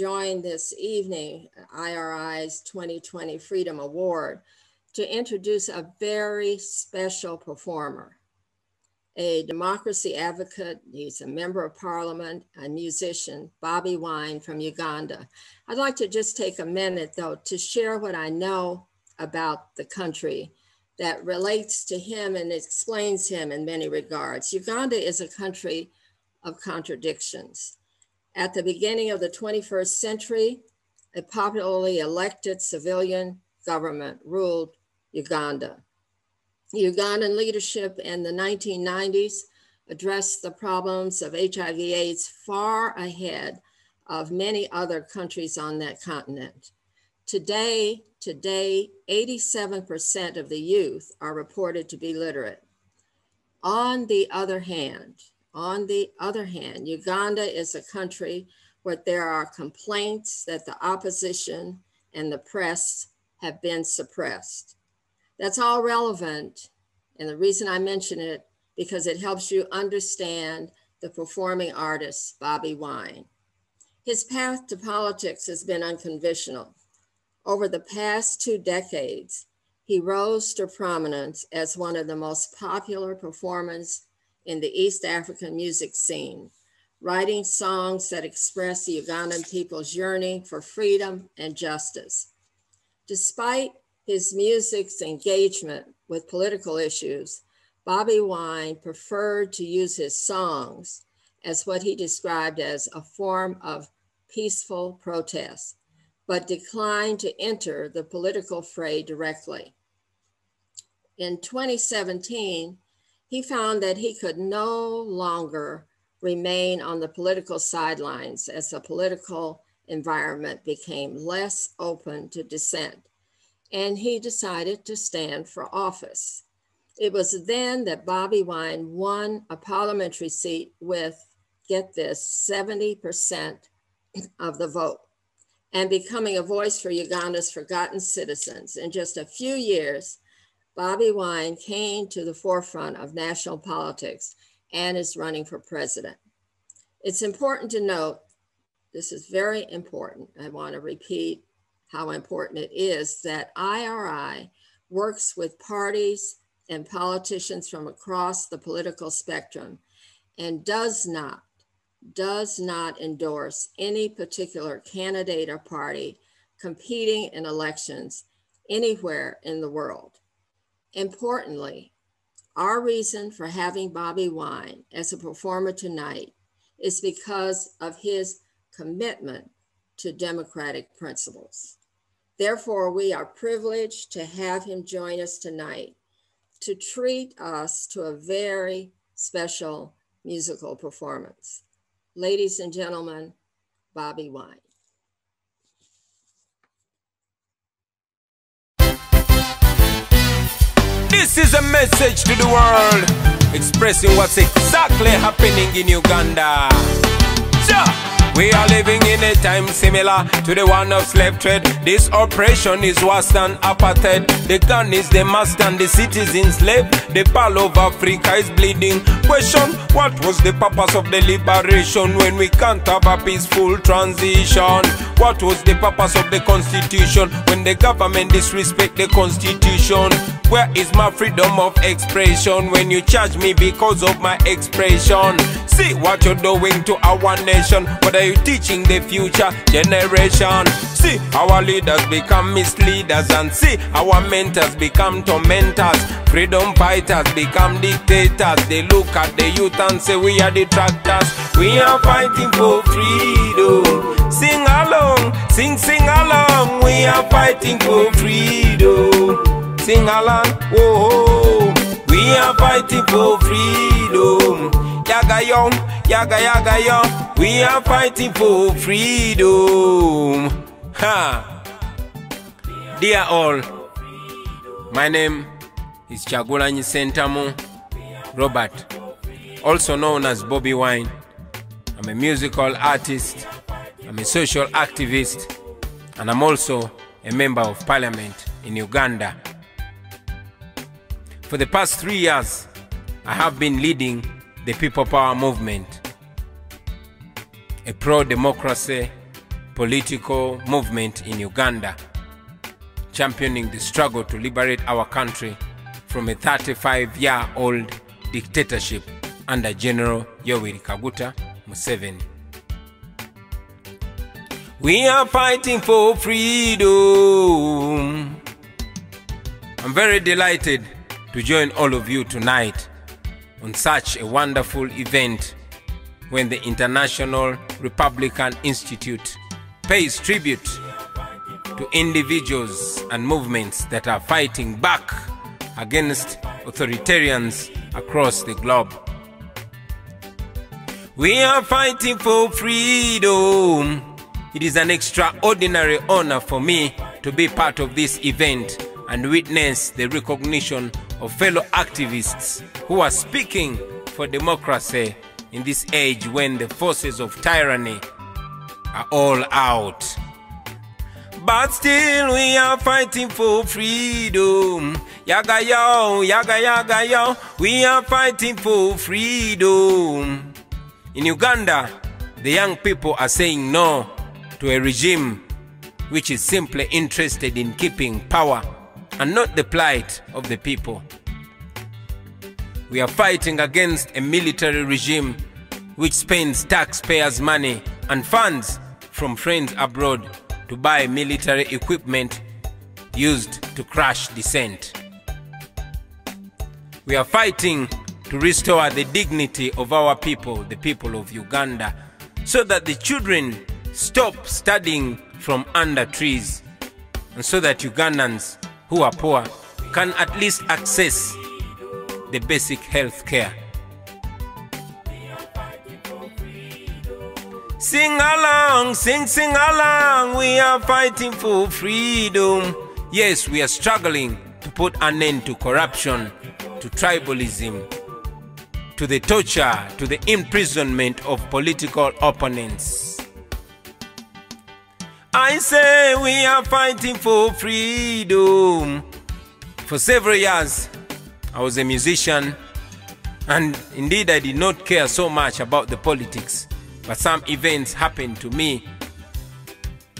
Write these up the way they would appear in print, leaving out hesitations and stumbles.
joined this evening, IRI's 2020 Freedom Award, to introduce a very special performer, a democracy advocate. He's a member of parliament, a musician, Bobi Wine from Uganda. I'd like to just take a minute though to share what I know about the country that relates to him and explains him in many regards. Uganda is a country of contradictions. At the beginning of the 21st century, a popularly elected civilian government ruled Uganda. Ugandan leadership in the 1990s addressed the problems of HIV/AIDS far ahead of many other countries on that continent. Today, 87% of the youth are reported to be literate. On the other hand, Uganda is a country where there are complaints that the opposition and the press have been suppressed. That's all relevant, and the reason I mention it, because it helps you understand the performing artist, Bobi Wine. His path to politics has been unconventional. Over the past 2 decades, he rose to prominence as one of the most popular performers in the East African music scene, writing songs that express the Ugandan people's yearning for freedom and justice. Despite his music's engagement with political issues, Bobi Wine preferred to use his songs as what he described as a form of peaceful protest, but declined to enter the political fray directly. In 2017, he found that he could no longer remain on the political sidelines as the political environment became less open to dissent, and he decided to stand for office. It was then that Bobi Wine won a parliamentary seat with, get this, 70% of the vote, and becoming a voice for Uganda's forgotten citizens. In just a few years, Bobi Wine came to the forefront of national politics and is running for president. It's important to note, this is very important, I want to repeat how important it is, that IRI works with parties and politicians from across the political spectrum and does not endorse any particular candidate or party competing in elections anywhere in the world. Importantly, our reason for having Bobi Wine as a performer tonight is because of his commitment to democratic principles. Therefore, we are privileged to have him join us tonight to treat us to a very special musical performance. Ladies and gentlemen, Bobi Wine. This is a message to the world, expressing what's exactly happening in Uganda. We are living in a time similar to the one of slave trade. This oppression is worse than apartheid. The gun is the master and the citizens slave. The pearl of Africa is bleeding. Question, what was the purpose of the liberation when we can't have a peaceful transition? What was the purpose of the constitution when the government disrespect the constitution? Where is my freedom of expression when you charge me because of my expression? See what you're doing to our nation. What are you teaching the future generation? See our leaders become misleaders, and see our mentors become tormentors. Freedom fighters become dictators. They look at the youth and say we are detractors. We are fighting for freedom. Sing along, sing along. We are fighting for freedom. Sing along, whoa. We are fighting for freedom. Yaga yo, yaga yaga yo. We are fighting for freedom. Ha. Dear all, my name is Kyagulanyi Ssentamu Robert, also known as Bobi Wine. I'm a musical artist, I'm a social activist, and I'm also a member of parliament in Uganda. For the past 3 years, I have been leading the People Power movement, a pro-democracy political movement in Uganda, championing the struggle to liberate our country from a 35-year-old dictatorship under General Yoweri Kaguta Museveni. We are fighting for freedom. I'm very delighted to join all of you tonight on such a wonderful event when the International Republican Institute pays tribute to individuals and movements that are fighting back against authoritarians across the globe. We are fighting for freedom. It is an extraordinary honor for me to be part of this event and witness the recognition of fellow activists who are speaking for democracy in this age when the forces of tyranny are all out. But still we are fighting for freedom. Yaga yo, yaga yaga yo, we are fighting for freedom. In Uganda, the young people are saying no to a regime which is simply interested in keeping power and not the plight of the people. We are fighting against a military regime which spends taxpayers' money and funds from friends abroad to buy military equipment used to crush dissent. We are fighting to restore the dignity of our people, the people of Uganda, so that the children stop studying from under trees, and so that Ugandans who are poor can at least access the basic health care. Sing along, sing along, we are fighting for freedom. Yes, we are struggling to put an end to corruption, to tribalism, to the torture, to the imprisonment of political opponents. I say we are fighting for freedom. For several years, I was a musician, and indeed I did not care so much about the politics, but some events happened to me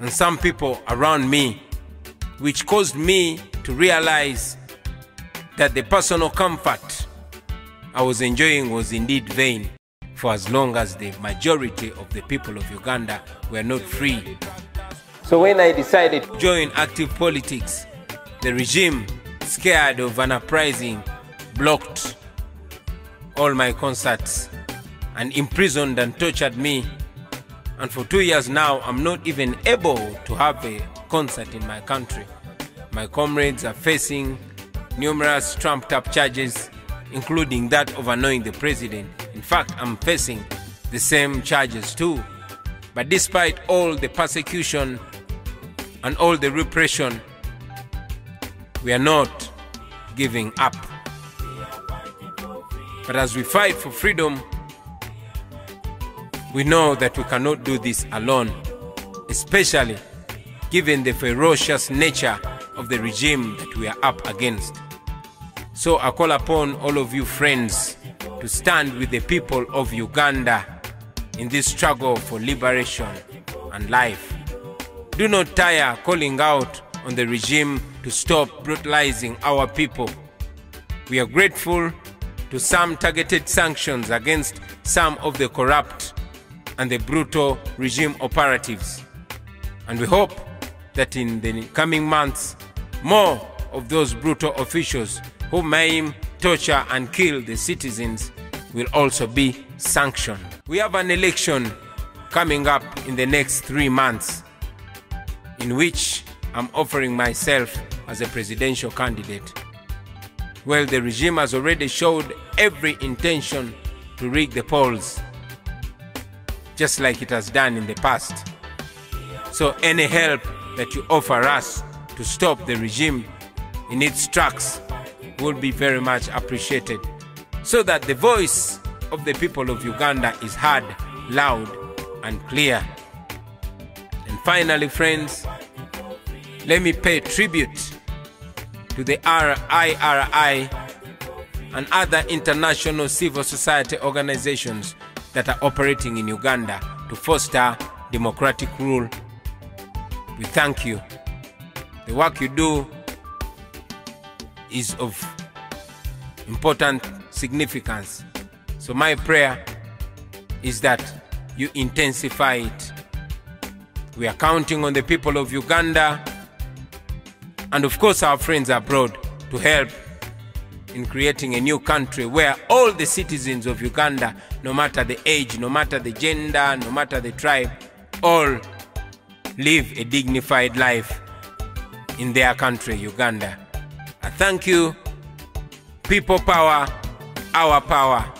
and some people around me which caused me to realize that the personal comfort I was enjoying was indeed vain, for as long as the majority of the people of Uganda were not free. So when I decided to join active politics, the regime, scared of an uprising, blocked all my concerts and imprisoned and tortured me. And for 2 years now, I'm not even able to have a concert in my country. My comrades are facing numerous trumped-up charges, including that of annoying the president. In fact, I'm facing the same charges too. But despite all the persecution and all the repression, we are not giving up. But as we fight for freedom, we know that we cannot do this alone, especially given the ferocious nature of the regime that we are up against. So I call upon all of you friends to stand with the people of Uganda in this struggle for liberation and life. Do not tire calling out on the regime to stop brutalizing our people. We are grateful to some targeted sanctions against some of the corrupt and the brutal regime operatives. And we hope that in the coming months, more of those brutal officials who maim, torture and kill the citizens will also be sanctioned. We have an election coming up in the next 3 months, in which I'm offering myself as a presidential candidate. Well, the regime has already showed every intention to rig the polls, just like it has done in the past. So any help that you offer us to stop the regime in its tracks would be very much appreciated, so that the voice of the people of Uganda is heard loud and clear. And finally, friends, let me pay tribute to the IRI and other international civil society organizations that are operating in Uganda to foster democratic rule We thank you. The work you do is of important significance. So my prayer is that you intensify it. We are counting on the people of Uganda and of course our friends abroad to help in creating a new country where all the citizens of Uganda, no matter the age, no matter the gender, no matter the tribe, all live a dignified life in their country, Uganda. I thank you. People power, our power.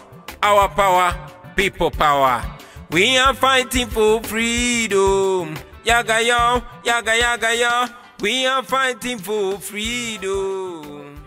Our power, people power. We are fighting for freedom. Yaga yo, yaga yaga yo. We are fighting for freedom.